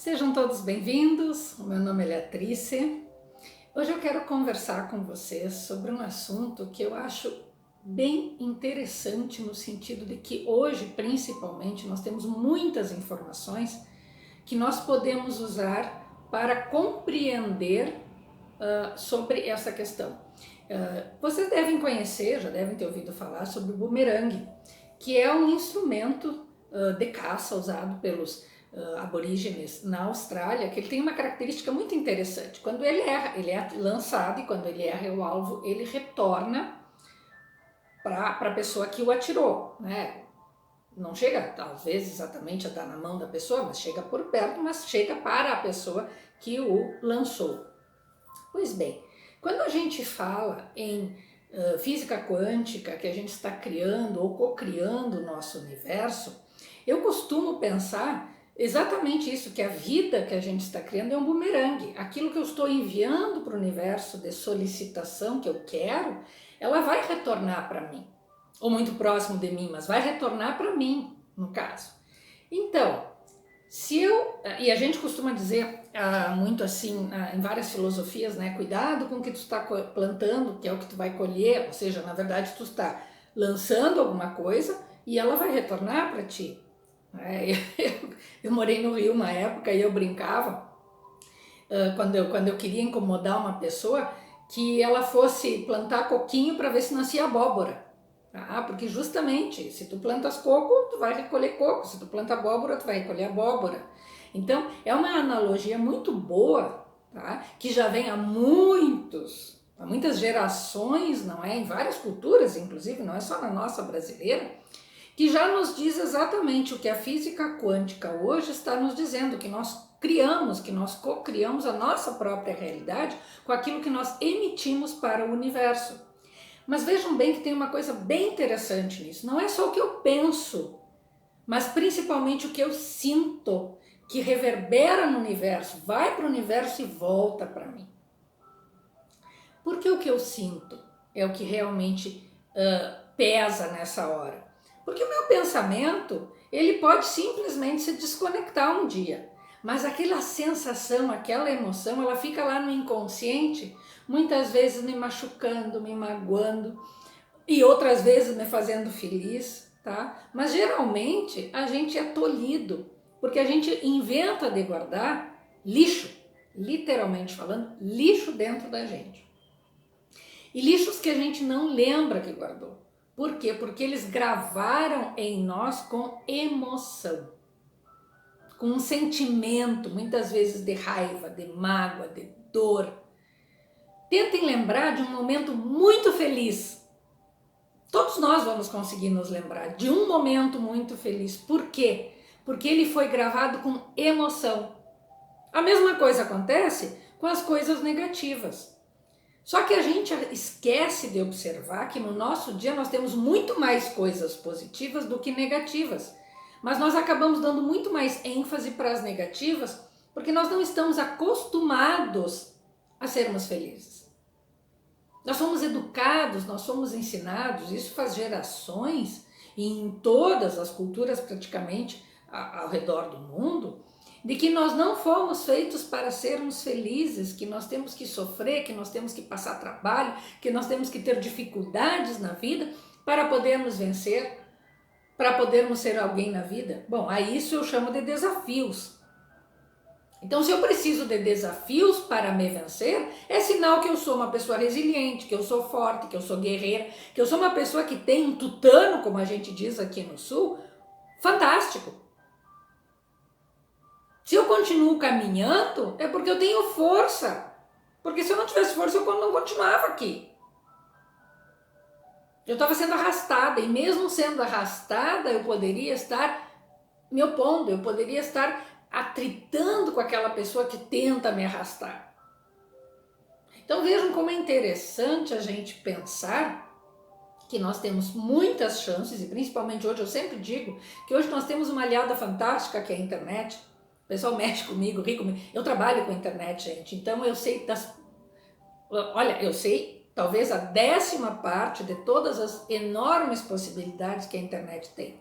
Sejam todos bem-vindos, o meu nome é Leatrice. Hoje eu quero conversar com vocês sobre um assunto que eu acho bem interessante no sentido de que hoje, principalmente, nós temos muitas informações que nós podemos usar para compreender sobre essa questão. Vocês devem conhecer, já devem ter ouvido falar sobre o bumerangue, que é um instrumento de caça usado pelos aborígenes na Austrália, que ele tem uma característica muito interessante. Quando ele erra, ele é lançado, e quando ele erra o alvo, ele retorna para a pessoa que o atirou, né? Não chega, às vezes, exatamente a dar na mão da pessoa, mas chega por perto, mas chega para a pessoa que o lançou. Pois bem, quando a gente fala em física quântica, que a gente está criando ou co-criando o nosso universo, eu costumo pensar exatamente isso, que a vida que a gente está criando é um bumerangue. Aquilo que eu estou enviando para o universo de solicitação que eu quero, ela vai retornar para mim. Ou muito próximo de mim, mas vai retornar para mim, no caso. Então, e a gente costuma dizer muito assim, em várias filosofias, né? Cuidado com o que tu está plantando, que é o que tu vai colher. Ou seja, na verdade, tu está lançando alguma coisa e ela vai retornar para ti. Eu morei no Rio uma época e eu brincava, quando eu queria incomodar uma pessoa, que ela fosse plantar coquinho para ver se nascia abóbora. Porque justamente, se tu plantas coco, tu vai recolher coco, se tu planta abóbora, tu vai recolher abóbora. Então, é uma analogia muito boa, tá? Que já vem há muitas gerações, não é? Em várias culturas, inclusive, não é só na nossa brasileira, que já nos diz exatamente o que a física quântica hoje está nos dizendo, que nós criamos, que nós co-criamos a nossa própria realidade com aquilo que nós emitimos para o universo. Mas vejam bem que tem uma coisa bem interessante nisso, não é só o que eu penso, mas principalmente o que eu sinto, que reverbera no universo, vai para o universo e volta para mim. Porque o que eu sinto é o que realmente pesa nessa hora. Porque o meu pensamento, ele pode simplesmente se desconectar um dia, mas aquela sensação, aquela emoção, ela fica lá no inconsciente, muitas vezes me machucando, me magoando, e outras vezes me fazendo feliz, tá? Mas geralmente a gente é tolhido, porque a gente inventa de guardar lixo, literalmente falando, lixo dentro da gente. E lixos que a gente não lembra que guardou. Por quê? Porque eles gravaram em nós com emoção, com um sentimento, muitas vezes de raiva, de mágoa, de dor. Tentem lembrar de um momento muito feliz. Todos nós vamos conseguir nos lembrar de um momento muito feliz. Por quê? Porque ele foi gravado com emoção. A mesma coisa acontece com as coisas negativas. Só que a gente esquece de observar que no nosso dia nós temos muito mais coisas positivas do que negativas. Mas nós acabamos dando muito mais ênfase para as negativas porque nós não estamos acostumados a sermos felizes. Nós somos educados, nós somos ensinados, isso faz gerações, e em todas as culturas praticamente ao redor do mundo, de que nós não fomos feitos para sermos felizes, que nós temos que sofrer, que nós temos que passar trabalho, que nós temos que ter dificuldades na vida para podermos vencer, para podermos ser alguém na vida. Bom, a isso eu chamo de desafios. Então, se eu preciso de desafios para me vencer, é sinal que eu sou uma pessoa resiliente, que eu sou forte, que eu sou guerreira, que eu sou uma pessoa que tem um tutano, como a gente diz aqui no Sul, fantástico. Se eu continuo caminhando, é porque eu tenho força. Porque se eu não tivesse força, eu não continuava aqui. Eu estava sendo arrastada, e mesmo sendo arrastada, eu poderia estar me opondo, eu poderia estar atritando com aquela pessoa que tenta me arrastar. Então vejam como é interessante a gente pensar que nós temos muitas chances, e principalmente hoje eu sempre digo que hoje nós temos uma aliada fantástica que é a internet. O pessoal mexe comigo, ri comigo. Eu trabalho com a internet, gente, então eu sei eu sei talvez a 10ª parte de todas as enormes possibilidades que a internet tem.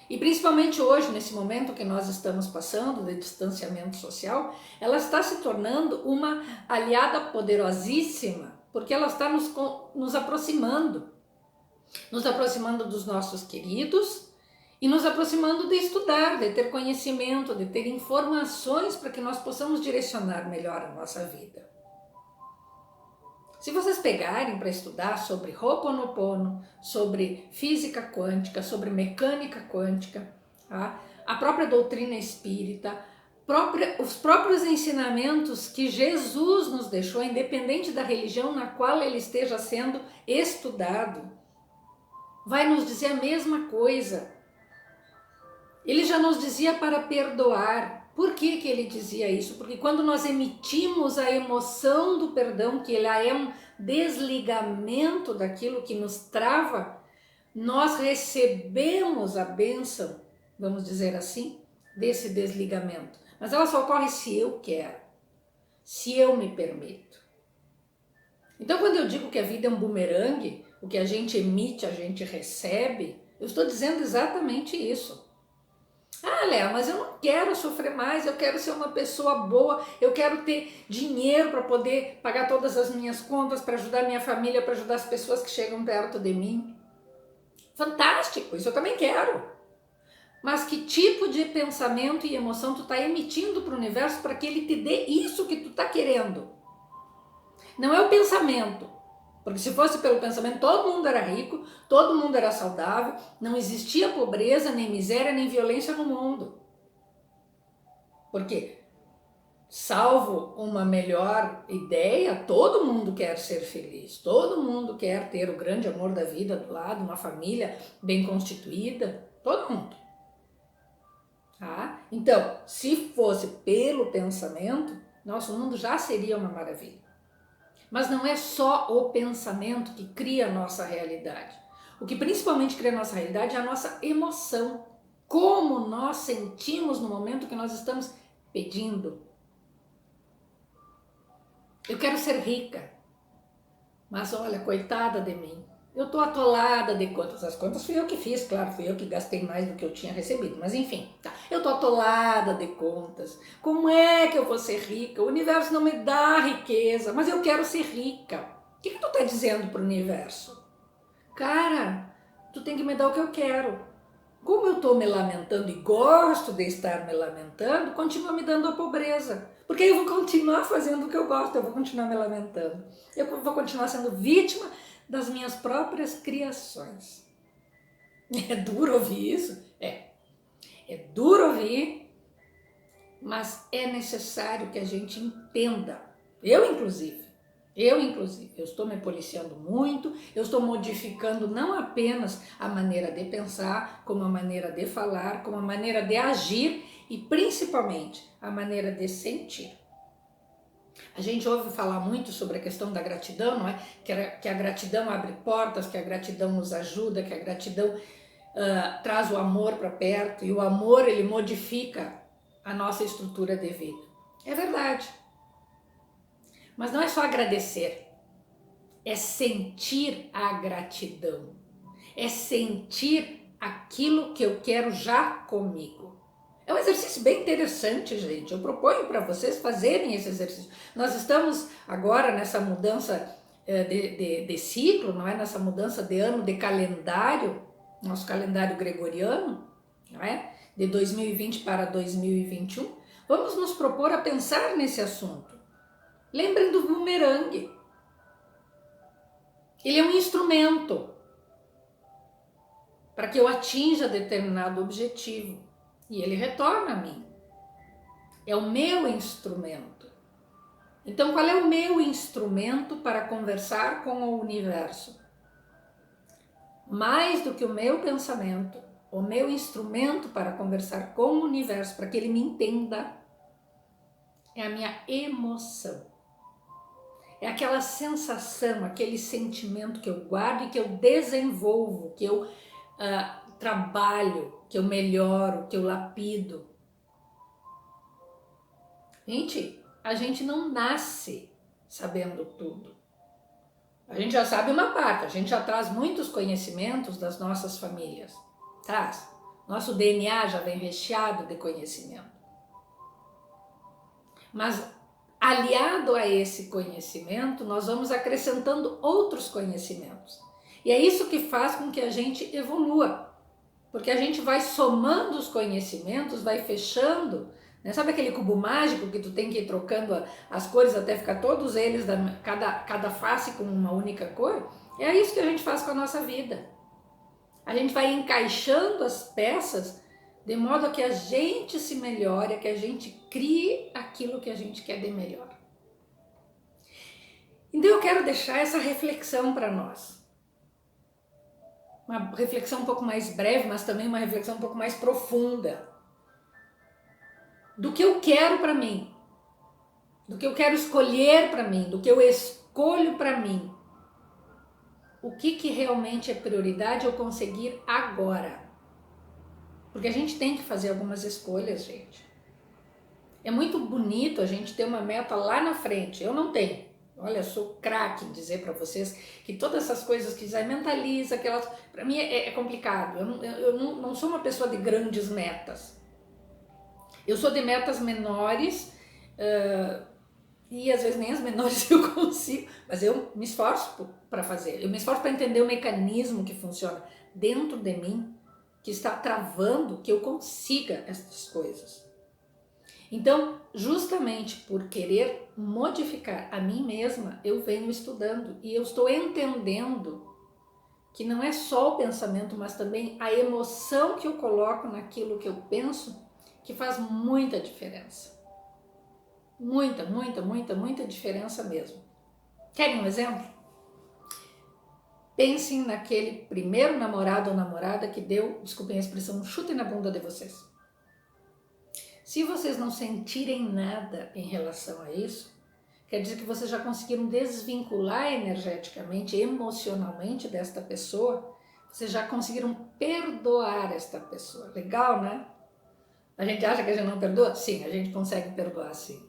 E principalmente hoje, nesse momento que nós estamos passando de distanciamento social, ela está se tornando uma aliada poderosíssima, porque ela está nos aproximando dos nossos queridos e nos aproximando de estudar, de ter conhecimento, de ter informações para que nós possamos direcionar melhor a nossa vida. Se vocês pegarem para estudar sobre Ho'oponopono, sobre física quântica, sobre mecânica quântica, tá? A própria doutrina espírita, os próprios ensinamentos que Jesus nos deixou, independente da religião na qual ele esteja sendo estudado, vai nos dizer a mesma coisa. Ele já nos dizia para perdoar. Por que que ele dizia isso? Porque quando nós emitimos a emoção do perdão, que ela é um desligamento daquilo que nos trava, nós recebemos a bênção, vamos dizer assim, desse desligamento. Mas ela só ocorre se eu quero, se eu me permito. Então, quando eu digo que a vida é um bumerangue, o que a gente emite, a gente recebe, eu estou dizendo exatamente isso. Ah, Léa, mas eu não quero sofrer mais, eu quero ser uma pessoa boa, eu quero ter dinheiro para poder pagar todas as minhas contas, para ajudar minha família, para ajudar as pessoas que chegam perto de mim. Fantástico, isso eu também quero. Mas que tipo de pensamento e emoção tu está emitindo para o universo para que ele te dê isso que tu está querendo? Não é o pensamento. Porque se fosse pelo pensamento, todo mundo era rico, todo mundo era saudável, não existia pobreza, nem miséria, nem violência no mundo. Porque, salvo uma melhor ideia, todo mundo quer ser feliz, todo mundo quer ter o grande amor da vida do lado, uma família bem constituída, todo mundo. Tá? Então, se fosse pelo pensamento, nosso mundo já seria uma maravilha. Mas não é só o pensamento que cria a nossa realidade. O que principalmente cria a nossa realidade é a nossa emoção. Como nós sentimos no momento que nós estamos pedindo. Eu quero ser rica. Mas olha, coitada de mim. Eu tô atolada de contas. As contas fui eu que fiz, claro, fui eu que gastei mais do que eu tinha recebido. Mas enfim, tá. Eu tô atolada de contas. Como é que eu vou ser rica? O universo não me dá riqueza, mas eu quero ser rica. O que tu tá dizendo pro universo? Cara, tu tem que me dar o que eu quero. Como eu tô me lamentando e gosto de estar me lamentando, continua me dando a pobreza. Porque aí eu vou continuar fazendo o que eu gosto, eu vou continuar me lamentando. Eu vou continuar sendo vítima das minhas próprias criações. É duro ouvir isso? É duro ouvir, mas é necessário que a gente entenda. Eu inclusive, eu estou me policiando muito, eu estou modificando não apenas a maneira de pensar, como a maneira de falar, como a maneira de agir e principalmente a maneira de sentir. A gente ouve falar muito sobre a questão da gratidão, não é? Que a gratidão abre portas, que a gratidão nos ajuda, que a gratidão traz o amor para perto e o amor ele modifica a nossa estrutura de vida. É verdade. Mas não é só agradecer, é sentir a gratidão, é sentir aquilo que eu quero já comigo. É um exercício bem interessante, gente. Eu proponho para vocês fazerem esse exercício. Nós estamos agora nessa mudança de ciclo, não é? Nessa mudança de ano, de calendário, nosso calendário gregoriano, não é? De 2020 para 2021. Vamos nos propor a pensar nesse assunto. Lembrem do bumerangue. Ele é um instrumento para que eu atinja determinado objetivo. E ele retorna a mim. É o meu instrumento. Então, qual é o meu instrumento para conversar com o universo? Mais do que o meu pensamento, o meu instrumento para conversar com o universo, para que ele me entenda, é a minha emoção. É aquela sensação, aquele sentimento que eu guardo e que eu desenvolvo, que eu trabalho, que eu melhoro, que eu lapido. Gente, a gente não nasce sabendo tudo. A gente já sabe uma parte, a gente já traz muitos conhecimentos das nossas famílias. Traz. Nosso DNA já vem recheado de conhecimento. Mas aliado a esse conhecimento, nós vamos acrescentando outros conhecimentos. E é isso que faz com que a gente evolua. Porque a gente vai somando os conhecimentos, vai fechando, né? Sabe aquele cubo mágico que tu tem que ir trocando as cores até ficar todos eles, cada face com uma única cor? É isso que a gente faz com a nossa vida. A gente vai encaixando as peças de modo a que a gente se melhore, a que a gente crie aquilo que a gente quer de melhor. Então eu quero deixar essa reflexão para nós. Uma reflexão um pouco mais breve, mas também uma reflexão um pouco mais profunda. Do que eu quero para mim. Do que eu quero escolher para mim. Do que eu escolho para mim. O que realmente é prioridade eu conseguir agora. Porque a gente tem que fazer algumas escolhas, gente. É muito bonito a gente ter uma meta lá na frente. Eu não tenho. Olha, eu sou craque em dizer para vocês que todas essas coisas que dizem, mentaliza, aquelas, para mim é complicado. Eu não sou uma pessoa de grandes metas. Eu sou de metas menores e às vezes nem as menores eu consigo, mas eu me esforço para fazer. Eu me esforço para entender o mecanismo que funciona dentro de mim, que está travando que eu consiga essas coisas. Então, justamente por querer modificar a mim mesma, eu venho estudando e eu estou entendendo que não é só o pensamento, mas também a emoção que eu coloco naquilo que eu penso, que faz muita diferença. Muita diferença mesmo. Querem um exemplo? Pensem naquele primeiro namorado ou namorada que deu, desculpem a expressão, um chute na bunda de vocês. Se vocês não sentirem nada em relação a isso, quer dizer que vocês já conseguiram desvincular energeticamente, emocionalmente desta pessoa, vocês já conseguiram perdoar esta pessoa. Legal, né? A gente acha que a gente não perdoa? Sim, a gente consegue perdoar sim.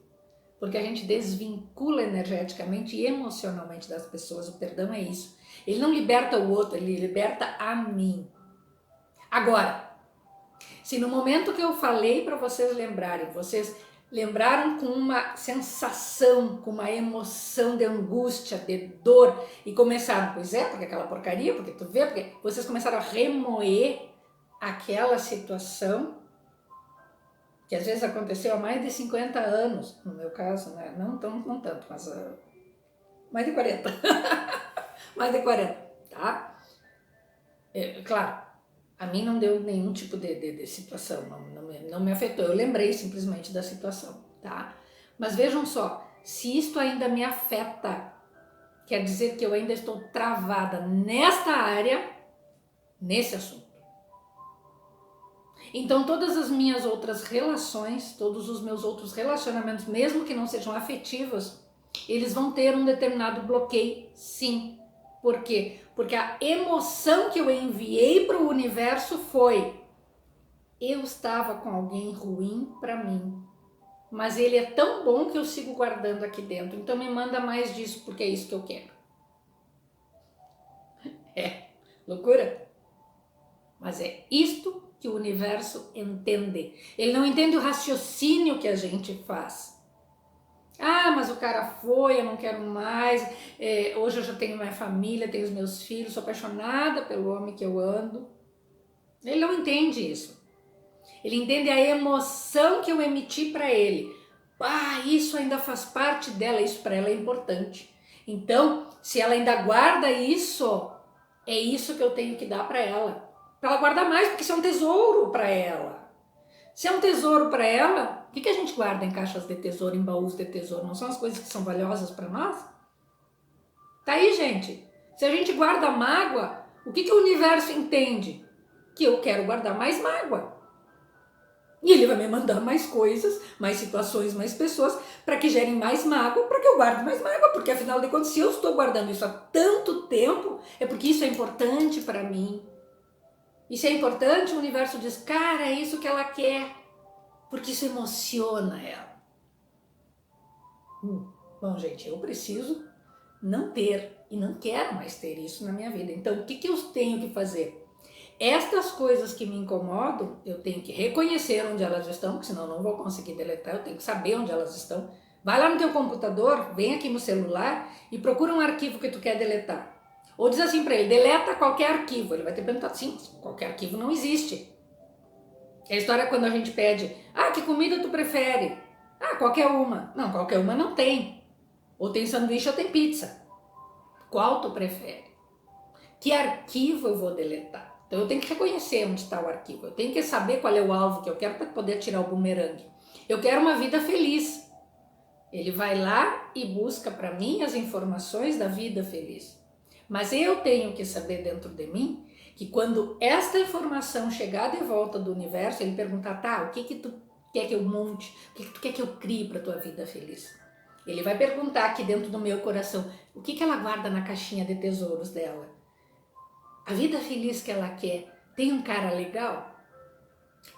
Porque a gente desvincula energeticamente e emocionalmente das pessoas. O perdão é isso. Ele não liberta o outro, ele liberta a mim. Agora, se no momento que eu falei para vocês lembrarem, vocês lembraram com uma sensação, com uma emoção de angústia, de dor, e começaram, pois é, porque aquela porcaria, porque tu vê, porque vocês começaram a remoer aquela situação, que às vezes aconteceu há mais de 50 anos, no meu caso, né? Não tanto, mas mais de 40. Mais de 40, tá? Claro. A mim não deu nenhum tipo de situação, não me afetou, eu lembrei simplesmente da situação, tá? Mas vejam só, se isto ainda me afeta, quer dizer que eu ainda estou travada nesta área, nesse assunto. Então todas as minhas outras relações, todos os meus outros relacionamentos, mesmo que não sejam afetivos, eles vão ter um determinado bloqueio, sim. Por quê? Porque a emoção que eu enviei para o universo foi: eu estava com alguém ruim para mim, mas ele é tão bom que eu sigo guardando aqui dentro, então me manda mais disso porque é isso que eu quero. É loucura? Mas é isto que o universo entende. Ele não entende o raciocínio que a gente faz. Ah, mas o cara foi, eu não quero mais, hoje eu já tenho minha família, tenho os meus filhos, sou apaixonada pelo homem que eu ando. Ele não entende isso. Ele entende a emoção que eu emiti para ele. Ah, isso ainda faz parte dela, isso para ela é importante. Então, se ela ainda guarda isso, é isso que eu tenho que dar para ela. Para ela guardar mais, porque isso é um tesouro para ela. Se é um tesouro para ela, o que a gente guarda em caixas de tesouro, em baús de tesouro? Não são as coisas que são valiosas para nós? Tá aí, gente. Se a gente guarda mágoa, o que o universo entende? Que eu quero guardar mais mágoa. E ele vai me mandar mais coisas, mais situações, mais pessoas, para que gerem mais mágoa, para que eu guarde mais mágoa. Porque afinal de contas, se eu estou guardando isso há tanto tempo, é porque isso é importante para mim. E se é importante, o universo diz, cara, é isso que ela quer, porque isso emociona ela. Bom, gente, eu preciso não ter e não quero mais ter isso na minha vida. Então, o que eu tenho que fazer? Estas coisas que me incomodam, eu tenho que reconhecer onde elas estão, porque senão eu não vou conseguir deletar, eu tenho que saber onde elas estão. Vai lá no teu computador, vem aqui no celular e procura um arquivo que tu quer deletar. Ou diz assim para ele, deleta qualquer arquivo. Ele vai ter perguntado, sim, qualquer arquivo não existe. É a história quando a gente pede, que comida tu prefere? Qualquer uma. Não, qualquer uma não tem. Ou tem sanduíche ou tem pizza. Qual tu prefere? Que arquivo eu vou deletar? Então eu tenho que reconhecer onde está o arquivo. Eu tenho que saber qual é o alvo que eu quero para poder tirar o bumerangue. Eu quero uma vida feliz. Ele vai lá e busca para mim as informações da vida feliz. Mas eu tenho que saber dentro de mim que quando esta informação chegar de volta do universo, ele perguntar, o que tu quer que eu monte? O que tu quer que eu crie para tua vida feliz? Ele vai perguntar aqui dentro do meu coração, o que ela guarda na caixinha de tesouros dela? A vida feliz que ela quer tem um cara legal?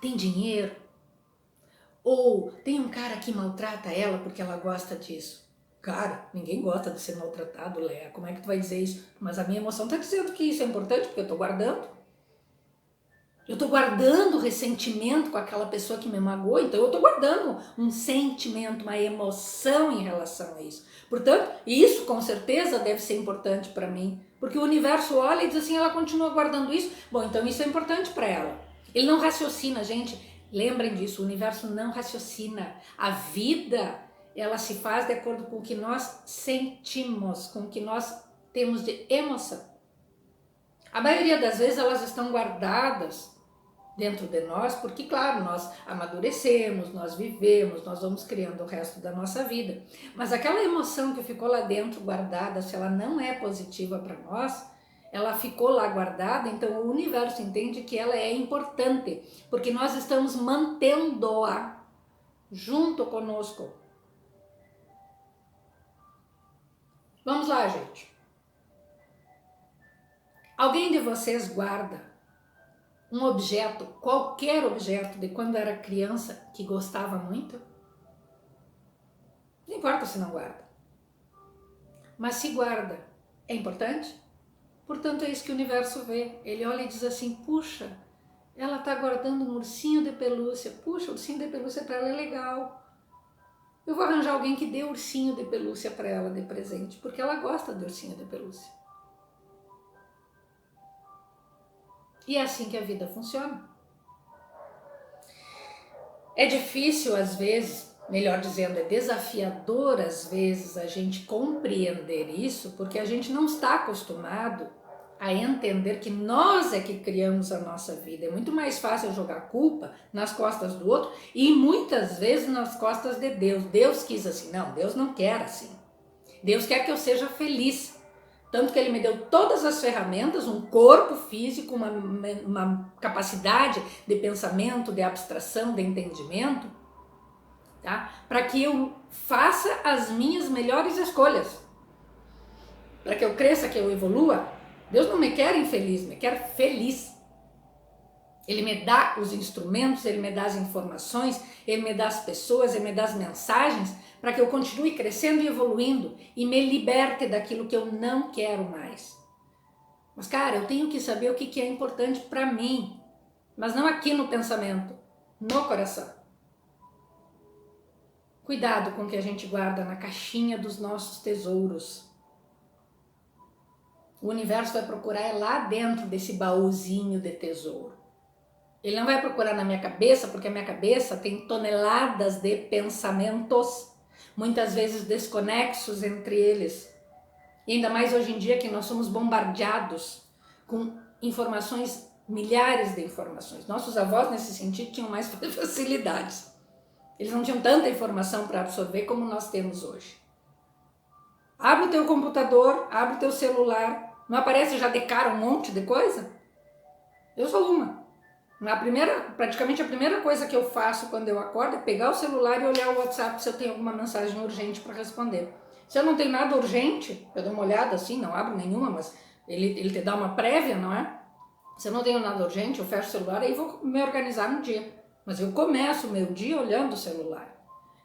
Tem dinheiro? Ou tem um cara que maltrata ela porque ela gosta disso? Cara, ninguém gosta de ser maltratado, Léa. Como é que tu vai dizer isso? Mas a minha emoção tá dizendo que isso é importante porque eu tô guardando. Eu tô guardando ressentimento com aquela pessoa que me magoou, então eu tô guardando um sentimento, uma emoção em relação a isso. Portanto, isso com certeza deve ser importante para mim, porque o universo olha e diz assim, ela continua guardando isso, bom, então isso é importante para ela. Ele não raciocina, gente, lembrem disso, o universo não raciocina. A vida, ela se faz de acordo com o que nós sentimos, com o que nós temos de emoção. A maioria das vezes elas estão guardadas dentro de nós, porque claro, nós amadurecemos, nós vivemos, nós vamos criando o resto da nossa vida. Mas aquela emoção que ficou lá dentro guardada, se ela não é positiva para nós, ela ficou lá guardada, então o universo entende que ela é importante, porque nós estamos mantendo-a junto conosco. Vamos lá, gente. Alguém de vocês guarda um objeto, qualquer objeto de quando era criança que gostava muito? Não importa se não guarda. Mas se guarda, é importante? Portanto, é isso que o universo vê. Ele olha e diz assim, puxa, ela está guardando um ursinho de pelúcia. Puxa, o ursinho de pelúcia para ela é legal. Eu vou arranjar alguém que dê ursinho de pelúcia para ela de presente, porque ela gosta de ursinho de pelúcia. E é assim que a vida funciona. É difícil às vezes, melhor dizendo, é desafiador às vezes a gente compreender isso, porque a gente não está acostumado a entender que nós é que criamos a nossa vida. É muito mais fácil jogar a culpa nas costas do outro e muitas vezes nas costas de Deus. Deus quis assim, não, Deus não quer assim. Deus quer que eu seja feliz. Tanto que ele me deu todas as ferramentas, um corpo físico, uma capacidade de pensamento, de abstração, de entendimento, tá? Para que eu faça as minhas melhores escolhas. Para que eu cresça, que eu evolua. Deus não me quer infeliz, me quer feliz. Ele me dá os instrumentos, ele me dá as informações, ele me dá as pessoas, ele me dá as mensagens para que eu continue crescendo e evoluindo e me liberte daquilo que eu não quero mais. Mas, cara, eu tenho que saber o que é importante para mim, mas não aqui no pensamento, no coração. Cuidado com o que a gente guarda na caixinha dos nossos tesouros. O universo vai procurar lá dentro desse baúzinho de tesouro. Ele não vai procurar na minha cabeça, porque a minha cabeça tem toneladas de pensamentos, muitas vezes desconexos entre eles. E ainda mais hoje em dia que nós somos bombardeados com informações, milhares de informações. Nossos avós, nesse sentido, tinham mais facilidades. Eles não tinham tanta informação para absorver como nós temos hoje. Abre o teu computador, abre o teu celular, não aparece já de cara um monte de coisa? Eu sou uma. Praticamente a primeira coisa que eu faço quando eu acordo é pegar o celular e olhar o WhatsApp se eu tenho alguma mensagem urgente para responder. Se eu não tenho nada urgente, eu dou uma olhada assim, não abro nenhuma, mas ele te dá uma prévia, não é? Se eu não tenho nada urgente, eu fecho o celular e vou me organizar no dia. Mas eu começo o meu dia olhando o celular.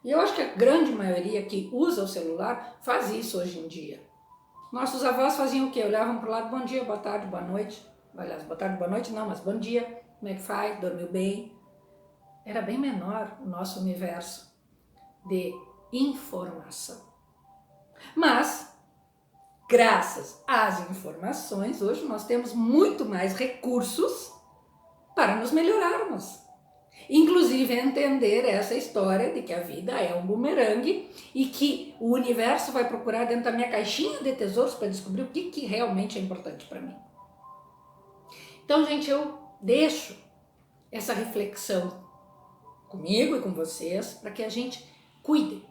E eu acho que a grande maioria que usa o celular faz isso hoje em dia. Nossos avós faziam o quê? Olhavam para o lado, bom dia, boa tarde, boa noite. aliás, boa tarde, boa noite não, mas bom dia, como é que faz, dormiu bem? Era bem menor o nosso universo de informação. Mas, graças às informações, hoje nós temos muito mais recursos para nos melhorarmos. Inclusive entender essa história de que a vida é um bumerangue e que o universo vai procurar dentro da minha caixinha de tesouros para descobrir o que realmente é importante para mim. Então, gente, eu deixo essa reflexão comigo e com vocês para que a gente cuide,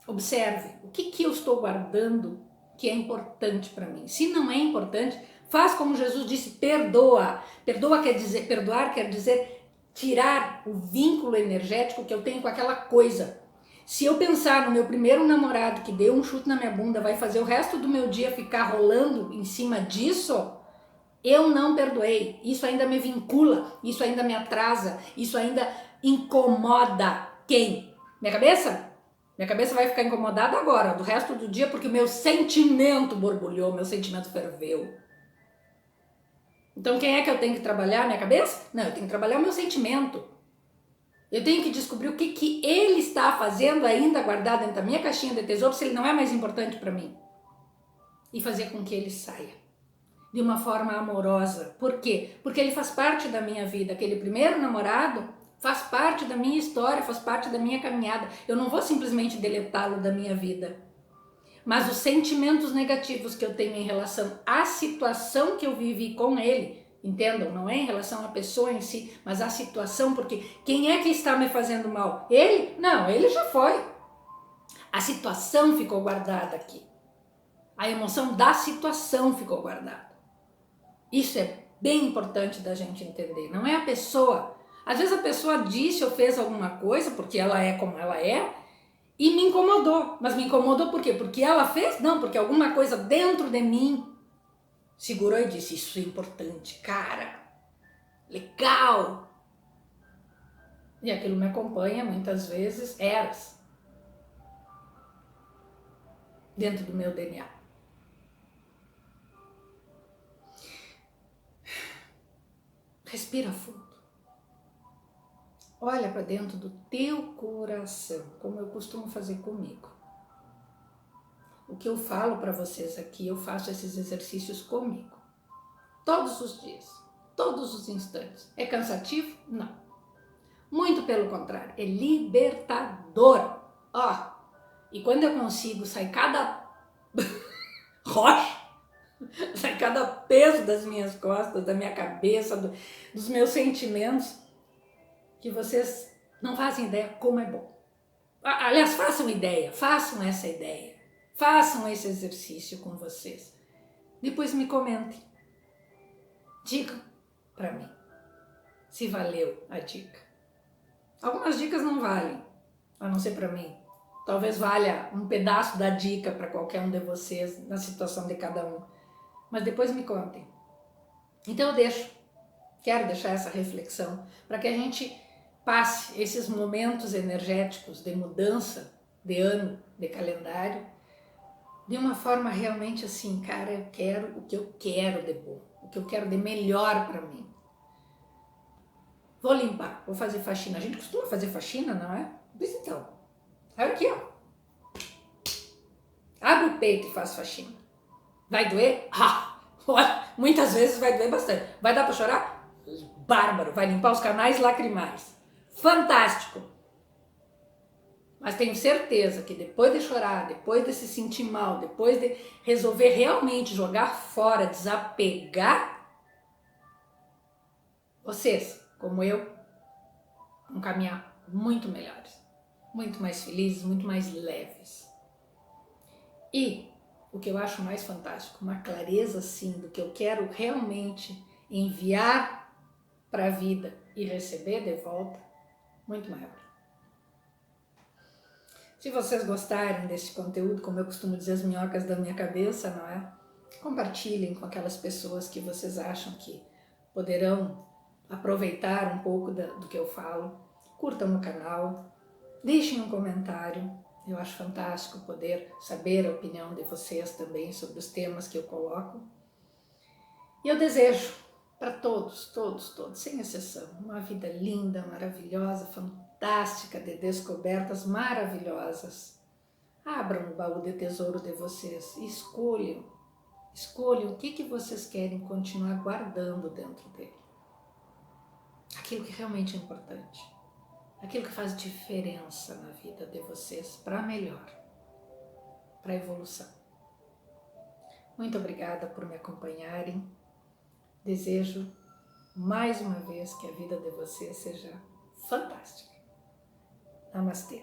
observe o que eu estou guardando que é importante para mim. Se não é importante, faz como Jesus disse, perdoa. Perdoar quer dizer tirar o vínculo energético que eu tenho com aquela coisa. Se eu pensar no meu primeiro namorado que deu um chute na minha bunda, vai fazer o resto do meu dia ficar rolando em cima disso, eu não perdoei. Isso ainda me vincula, isso ainda me atrasa, isso ainda incomoda quem? Minha cabeça? Minha cabeça vai ficar incomodada agora, do resto do dia, porque o meu sentimento borbulhou, meu sentimento ferveu. Então quem é que eu tenho que trabalhar? Minha cabeça? Não, eu tenho que trabalhar o meu sentimento. Eu tenho que descobrir o que ele está fazendo ainda guardado dentro da minha caixinha de tesouro, se ele não é mais importante para mim. E fazer com que ele saia. De uma forma amorosa. Por quê? Porque ele faz parte da minha vida. Aquele primeiro namorado faz parte da minha história, faz parte da minha caminhada. Eu não vou simplesmente deletá-lo da minha vida. Mas os sentimentos negativos que eu tenho em relação à situação que eu vivi com ele, entendam, não é em relação à pessoa em si, mas à situação, porque quem é que está me fazendo mal? Ele? Não, ele já foi. A situação ficou guardada aqui. A emoção da situação ficou guardada. Isso é bem importante da gente entender, não é a pessoa. Às vezes a pessoa disse ou fez alguma coisa, porque ela é como ela é, e me incomodou. Mas me incomodou por quê? Porque ela fez? Não, porque alguma coisa dentro de mim segurou e disse, isso é importante, cara, legal. E aquilo me acompanha muitas vezes, eras, dentro do meu DNA. Respira fundo. Olha para dentro do teu coração, como eu costumo fazer comigo. O que eu falo para vocês aqui, eu faço esses exercícios comigo. Todos os dias, todos os instantes. É cansativo? Não. Muito pelo contrário, é libertador. Ó, e quando eu consigo sair cada rocha, sai cada peso das minhas costas, da minha cabeça, dos meus sentimentos, que vocês não fazem ideia como é bom. Aliás, façam ideia, façam essa ideia, façam esse exercício com vocês. Depois me comentem, digam para mim se valeu a dica. Algumas dicas não valem, a não ser para mim. Talvez valha um pedaço da dica para qualquer um de vocês, na situação de cada um. Mas depois me contem. Então eu quero deixar essa reflexão para que a gente passe esses momentos energéticos de mudança de ano, de calendário, de uma forma realmente assim, cara, eu quero o que eu quero de bom, o que eu quero de melhor para mim. Vou limpar, vou fazer faxina. A gente costuma fazer faxina, não é? Pois então, olha aqui, ó. Abre o peito e faz faxina. Vai doer? Olha, muitas vezes vai doer bastante. Vai dar para chorar? Bárbaro, vai limpar os canais lacrimais. Fantástico! Mas tenho certeza que depois de chorar, depois de se sentir mal, depois de resolver realmente jogar fora, desapegar, vocês, como eu, vão caminhar muito melhores, muito mais felizes, muito mais leves. E o que eu acho mais fantástico, uma clareza assim do que eu quero realmente enviar para a vida e receber de volta, muito maior. Se vocês gostarem desse conteúdo, como eu costumo dizer, as minhocas da minha cabeça, não é? Compartilhem com aquelas pessoas que vocês acham que poderão aproveitar um pouco do que eu falo. Curtam o canal, deixem um comentário. Eu acho fantástico poder saber a opinião de vocês também sobre os temas que eu coloco. E eu desejo para todos, todos, todos, sem exceção. Uma vida linda, maravilhosa, fantástica, de descobertas maravilhosas. Abram o baú de tesouro de vocês e escolham o que vocês querem continuar guardando dentro dele. Aquilo que realmente é importante, aquilo que faz diferença na vida de vocês para melhor, para evolução. Muito obrigada por me acompanharem. Desejo mais uma vez que a vida de vocês seja fantástica. Namastê.